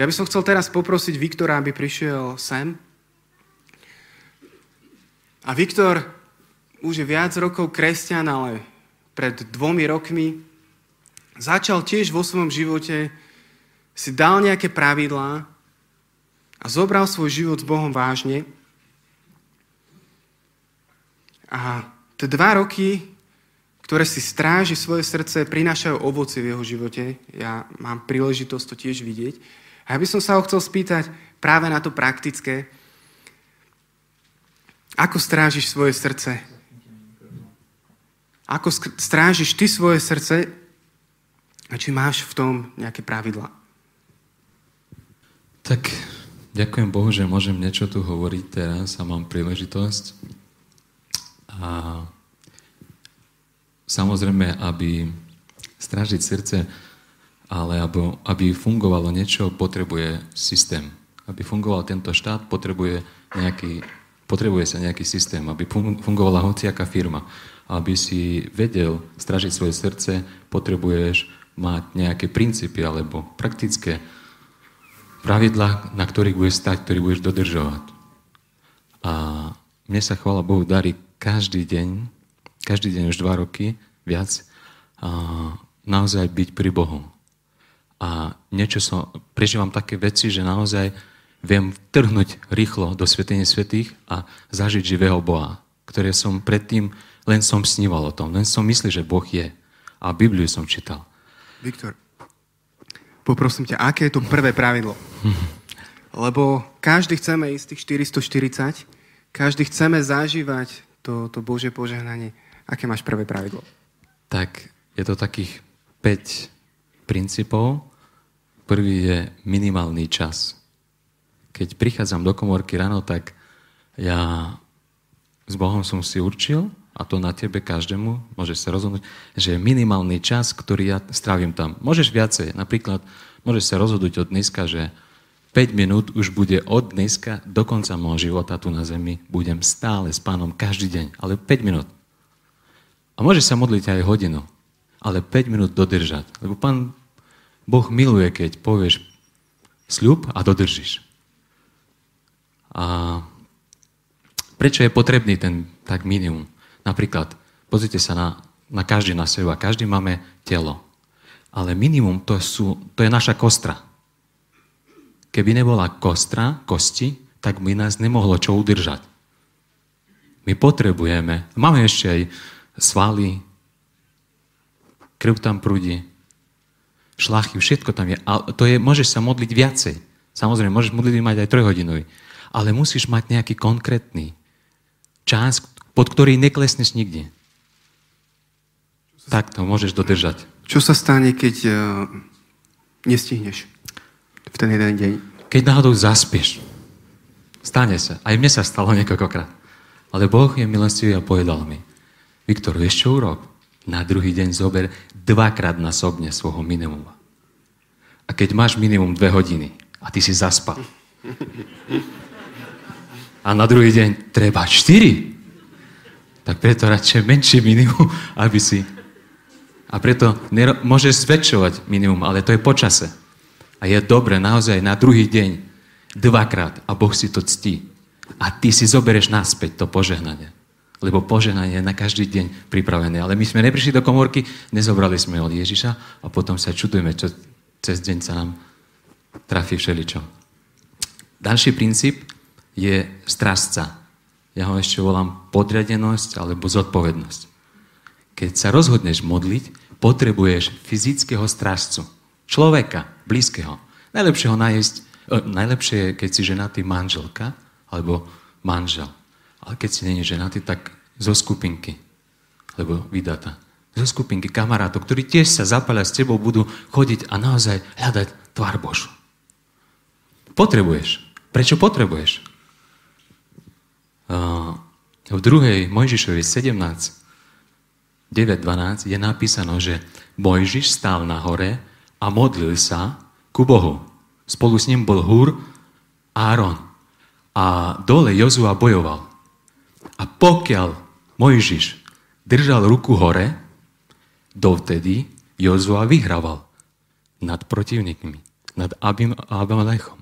Ja by som chcel teraz poprosiť Viktora, aby prišiel sem. A Viktor už je viac rokov kresťan, ale pred 2 rokmi začal tiež vo svojom živote, si dal nejaké pravidlá a zobral svoj život s Bohom vážne. A tie 2 roky, ktoré si stráži svoje srdce, prinášajú ovocie v jeho živote. Ja mám príležitosť to tiež vidieť. A ja by som sa ho chcel spýtať práve na to praktické. Ako strážiš svoje srdce? Ako strážiš ty svoje srdce? A či máš v tom nejaké pravidlá? Tak ďakujem Bohu, že môžem niečo tu hovoriť teraz a mám príležitosť. A samozrejme, aby strážiť srdce, ale aby fungovalo niečo, potrebuje systém. Aby fungoval tento štát, potrebuje sa nejaký systém. Aby fungovala hociaká firma. Aby si vedel strážiť svoje srdce, potrebuješ mať nejaké princípy alebo praktické pravidlá, na ktorých budeš stať, ktorých budeš dodržovať. A mne sa, chvála Bohu, darí každý deň už 2 roky, viac, naozaj byť pri Bohu. A prežívam také veci, že naozaj viem vtrhnúť rýchlo do svätyne svätých a zažiť živého Boha, ktoré som predtým len som sníval o tom, len som myslel, že Boh je. A Bibliu som čítal. Viktor, poprosím ťa, aké je to prvé pravidlo? Lebo každý chceme ísť tých 440, každý chceme zažívať to Božie požehnanie. Aké máš prvé pravidlo? Tak, je to takých 5 princípov. Prvý je minimálny čas. Keď prichádzam do komórky ráno, tak ja s Bohom som si určil, a to na tebe každému, môžeš sa rozhodnúť, že je minimálny čas, ktorý ja strávim tam. Môžeš viacej. Napríklad, môžeš sa rozhodnúť od dneska, že 5 minút už bude od dneska do konca môjho života tu na zemi. Budem stále s Pánom každý deň, ale 5 minút. A môžeš sa modliť aj hodinu, ale 5 minút dodržať. Lebo Pán Boh miluje, keď povieš sľub a dodržíš. A prečo je potrebný ten tak minimum? Napríklad, pozrite sa na každý na seba. Každý máme telo. Ale minimum to je naša kostra. Keby nebola kosti, tak by nás nemohlo čo udržať. My potrebujeme, máme ešte aj svaly, krv tam prúdi, šlachy, všetko tam je. A môžeš sa modliť viacej. Samozrejme, môžeš modliť mať aj 3-hodinový. Ale musíš mať nejaký konkrétny čas, pod ktorý neklesneš nikde. Tak to môžeš dodržať. Čo sa stane, keď nestihneš v ten jeden deň? Keď náhodou zaspieš. Stane sa. Aj mne sa stalo niekoľkokrát. Ale Boh je milostivý a povedal mi: Viktor, vieš čo urob? Na druhý deň zober 2-krát násobne svojho minimuma. A keď máš minimum 2 hodiny a ty si zaspal, a na druhý deň treba 4, tak preto radšej menšie minimum, aby si... A preto môžeš zväčšovať minimum, ale to je počase. A je dobre naozaj na druhý deň 2-krát a Boh si to ctí. A ty si zoberieš naspäť to požehnanie. Lebo požehnanie je na každý deň pripravené. Ale my sme neprišli do komórky, nezobrali sme od Ježiša a potom sa čudujeme, čo cez deň sa nám trafí všeličo. Ďalší princíp je strážca. Ja ho ešte volám podriadenosť alebo zodpovednosť. Keď sa rozhodneš modliť, potrebuješ fyzického strážcu. Človeka, blízkeho. Najlepšie je, keď si ženatý manželka alebo manžel. Ale keď si nie je ženatý, tak zo skupinky. Lebo vydatá. Zo skupinky kamarátov, ktorí tiež sa zapália s tebou, budú chodiť a naozaj hľadať tvár Božu. Potrebuješ. Prečo potrebuješ? V 2. Mojžišovi 17, 9-12 je napísané, že Mojžiš stál na hore a modlil sa ku Bohu. Spolu s ním bol Húr a Áron. A dole Jozua bojoval. A pokiaľ Mojžiš držal ruku hore, dovtedy Jozua vyhrával nad protivníkmi, nad Abimelechom.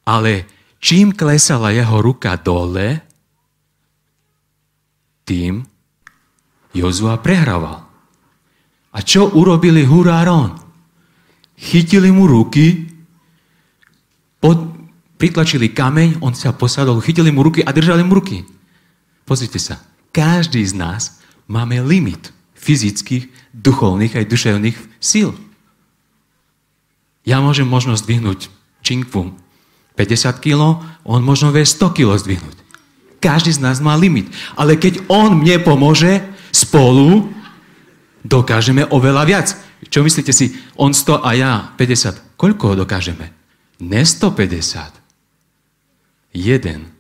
Ale čím klesala jeho ruka dole, tým Jozua prehrával. A čo urobili Hur a Árón? Chytili mu ruky, pritlačili kameň, on sa posadol, chytili mu ruky a držali mu ruky. Pozrite sa, každý z nás máme limit fyzických, duchovných aj duševných síl. Ja môžem možno zdvihnúť činkvu 50 kg, on možno vie 100 kg zdvihnúť. Každý z nás má limit. Ale keď on mne pomôže, spolu dokážeme oveľa viac. Čo myslíte si, on 100 a ja 50. Koľko dokážeme? Ne 150. Jeden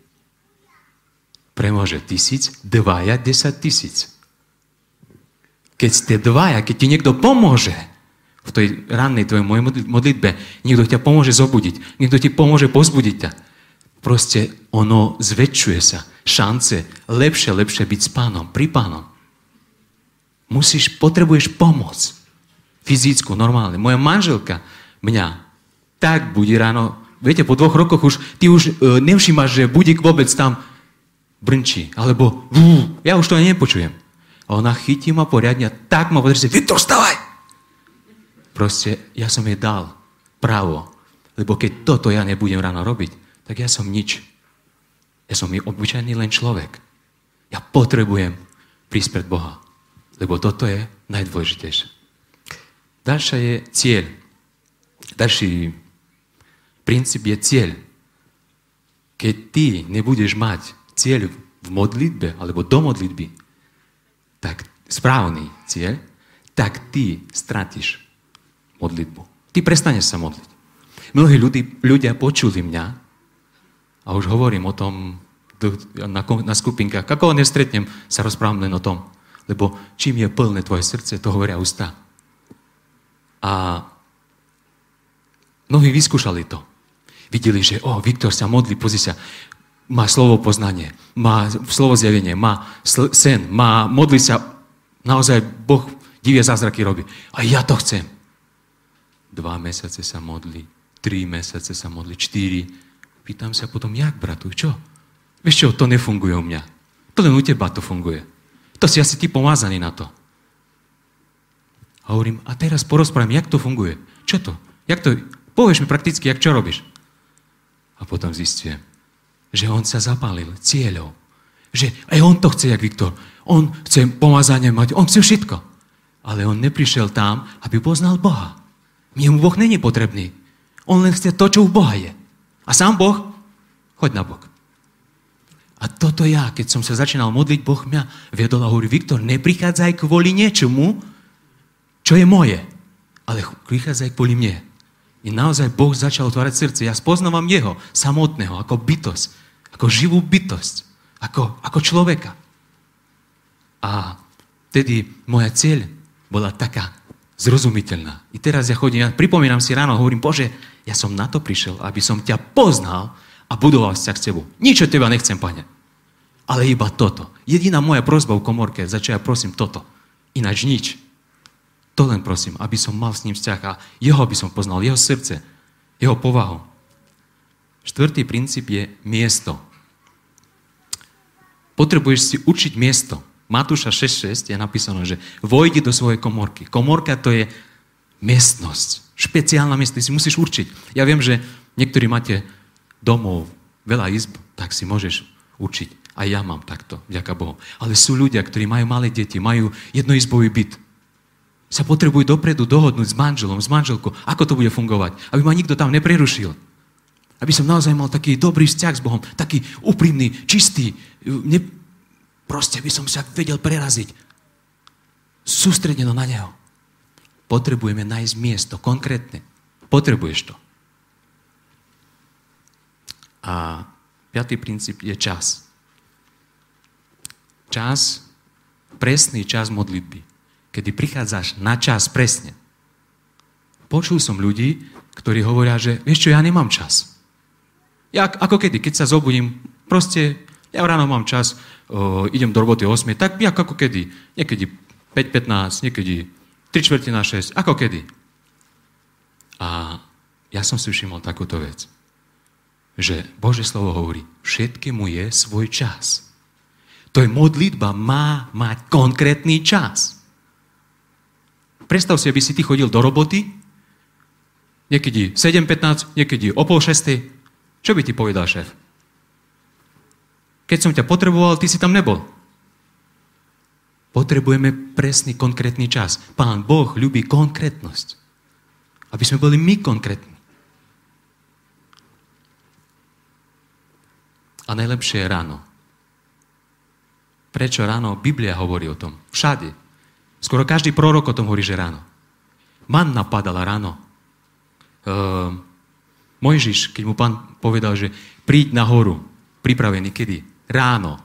premôže 1000, dvaja 10 000. Keď ste dvaja, keď ti niekto pomôže v tej rannej tvojej modlitbe, niekto ťa pomôže zobudiť, niekto ti pomôže pozbudiť ťa. Proste ono zväčšuje sa. Šance lepšie byť s Pánom, pri Pánom. Potrebuješ pomoc. Fyzickú, normálne. Moja manželka mňa tak budí ráno. Viete, po 2 rokoch ty už nevšímaš, že budík vôbec tam brnčí. Alebo ja už to nepočujem. A ona chytí ma poriadne a tak ma podrží, Viktor, vstávaj! Proste ja som jej dal právo. Lebo keď toto ja nebudem ráno robiť, tak ja som nič. Ja som obyčajný len človek. Ja potrebujem prísť pred Boha. Lebo toto je najdôležitejšie. Ďalšia je cieľ. Ďalší princíp je cieľ. Keď ty nebudeš mať cieľ v modlitbe, alebo do modlitby, tak správny cieľ, tak ty stratíš modlitbu. Ty prestaneš sa modliť. Mnohí ľudia počuli mňa a už hovorím o tom na skupinkách. Ako nestretnem, sa rozprávam len o tom. Lebo čím je plné tvoje srdce, to hovoria ústa. A mnohí vyskúšali to. Videli, že Viktor sa modlí, pozri sa, má slovo poznanie, má slovo zjavenie, má sen, modlí sa, naozaj Boh divie zázraky robí. A ja to chcem. 2 mesiace sa modlí, 3 mesiace sa modlí, 4. Pýtam sa potom, jak, bratu, čo? Vieš čo, to nefunguje u mňa. To len u teba to funguje. To si asi ty pomázaný na to. A hovorím, a teraz porozprávam, jak to funguje. Čo to? Jak to? Povieš mi prakticky, jak čo robíš. A potom zistujem, že on sa zapálil cieľov. Že aj on to chce, jak Viktor. On chce pomazanie mať, on chce všetko. Ale on neprišiel tam, aby poznal Boha. Mne mu Boh není potrebný. On len chce to, čo u Boha je. A sám Boh, choď na bok. A toto ja, keď som sa začínal modliť, Boh mňa viedol a hovorí, Viktor, neprichádzaj kvôli niečomu, čo je moje, ale prichádzaj kvôli mne. I naozaj Boh začal otvárať srdce. Ja spoznávam jeho samotného, ako bytosť, ako živú bytosť, ako človeka. A vtedy moja cieľ bola taká zrozumiteľná. I teraz ja pripomínam si ráno, hovorím, Bože, ja som na to prišiel, aby som ťa poznal a budoval vzťah s tebou. Nič od teba nechcem, Pane. Ale iba toto. Jediná moja prosba v komórke, za čo ja prosím toto. Ináč nič. To len prosím, aby som mal s ním vzťah a jeho by som poznal, jeho srdce, jeho povahu. 4. princíp je miesto. Potrebuješ si učiť miesto. Matúša 6.6 je napísané, že vojdi do svojej komórky. Komórka to je miestnosť. Špeciálna miestnosť, si musíš určiť. Ja viem, že niektorí máte domov veľa izb, tak si môžeš určiť. A ja mám takto, vďaka Bohu. Ale sú ľudia, ktorí majú malé deti, majú jednoizbový byt. Sa potrebujú dopredu dohodnúť s manželom, s manželkou, ako to bude fungovať. Aby ma nikto tam neprerušil. Aby som naozaj mal taký dobrý vzťah s Bohom, taký úprimný, čistý. Proste by som sa vedel preraziť. Sústredeno na Neho. Potrebujeme nájsť miesto, konkrétne. Potrebuješ to. A 5. princíp je čas. Čas, presný čas modlitby. Kedy prichádzaš na čas presne. Počul som ľudí, ktorí hovoria, že vieš čo, ja nemám čas. Ako kedy, keď sa zobudím, proste ja ráno mám čas, idem do roboty o 8, tak ako kedy. Niekedy 5:15, niekedy 3:45, ako kedy. A ja som si všimol takúto vec, že Božie slovo hovorí, všetkému je svoj čas. To je modlitba, má mať konkrétny čas. Predstav si, aby si ty chodil do roboty, niekedy 7:15, niekedy o 5:30. Čo by ti povedal šéf? Keď som ťa potreboval, ty si tam nebol. Potrebujeme presný, konkrétny čas. Pán Boh ľubí konkrétnosť. Aby sme boli my konkrétni. A najlepšie je ráno. Prečo ráno? Biblia hovorí o tom. Všade. Skoro každý prorok o tom hovorí, že ráno. Manna padala ráno. Mojžiš, keď mu Pán povedal, že príď na horu, pripravený kedy? Ráno.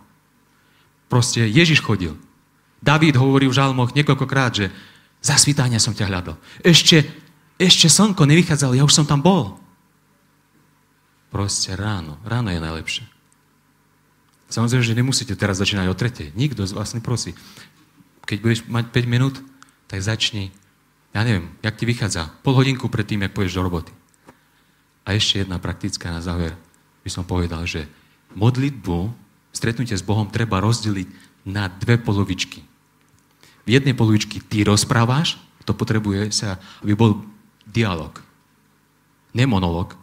Proste Ježiš chodil. David hovorí v žalmoch niekoľkokrát, že za svitania som ťa hľadal. Ešte slnko nevychádzalo, ja už som tam bol. Proste ráno. Ráno je najlepšie. Samozrejme, že nemusíte teraz začínať o 3:00. Nikto z vás neprosí. Keď budeš mať 5 minút, tak začni, ja neviem, jak ti vychádza, pol hodinku pred tým, jak pôjdeš do roboty. A ešte jedna praktická na záver. By som povedal, že modlitbu, stretnutie s Bohom treba rozdeliť na 2 polovičky. V jednej polovičky ty rozprávaš, to potrebuje sa, aby bol dialog. Ne monolog.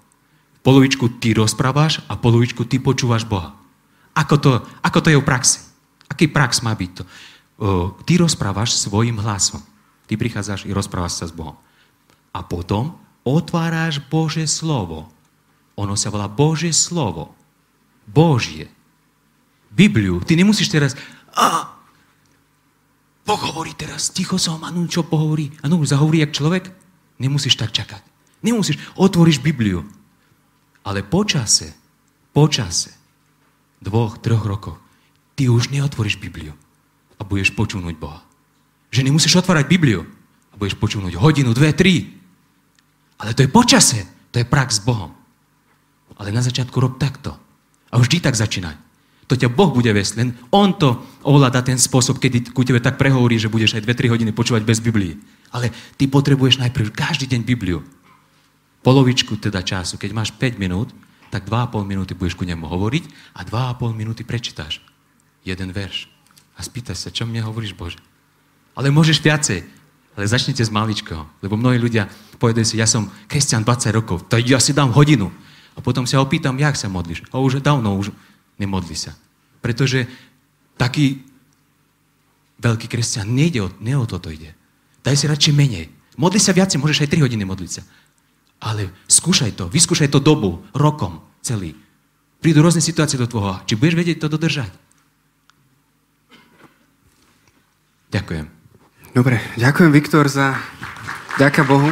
Polovičku ty rozprávaš a polovičku ty počúvaš Boha. Ako to je v praxi? Aký prax má byť to? Ty rozprávaš svojim hlasom. Ty prichádzaš i rozprávaš sa s Bohom. A potom otváráš Božie slovo. Ono sa volá Božie slovo. Božie. Bibliu. Ty nemusíš teraz... Boh hovorí teraz, ticho som, čo pohovorí? Zahovorí jak človek? Nemusíš tak čakať. Nemusíš. Otvoríš Bibliu. Ale po čase, 2-3 rokov, ty už neotvoríš Bibliu a budeš počúvnuť Boha. Že nemusíš otvárať Bibliu a budeš počúvnuť hodinu, 2, 3. Ale to je po čase, to je prax s Bohom. Ale na začiatku rob takto. A vždy tak začínaj. To ťa Boh bude viesť, len on to ovláda ten spôsob, kedy ku tebe tak prehovorí, že budeš aj 2-3 hodiny počúvať bez Biblii. Ale ty potrebuješ najprv každý deň Bibliu. Polovičku teda času, keď máš 5 minút, tak 2,5 minúty budeš ku nemu hovoriť a 2,5 minúty prečítaš jeden verš. A spýtaj sa, čo mne hovoríš, Bože? Ale môžeš viacej. Ale začnite z maličkého. Lebo mnohí ľudia povedajú si, ja som kresťan 20 rokov, tak ja si dám hodinu. A potom sa opýtam, jak sa modlíš? A už dávno nemodli sa. Pretože taký veľký kresťan nie o toto ide. Daj si radšej menej. Modli sa viacej, môžeš aj 3 hodiny modliť sa. Ale skúšaj to, vyskúšaj to dobu, rokom, celý. Prídu rôzne situácie do tvojho, či budeš vedieť to dodržať. Ďakujem. Dobre, ďakujem, Viktor, ďaká Bohu.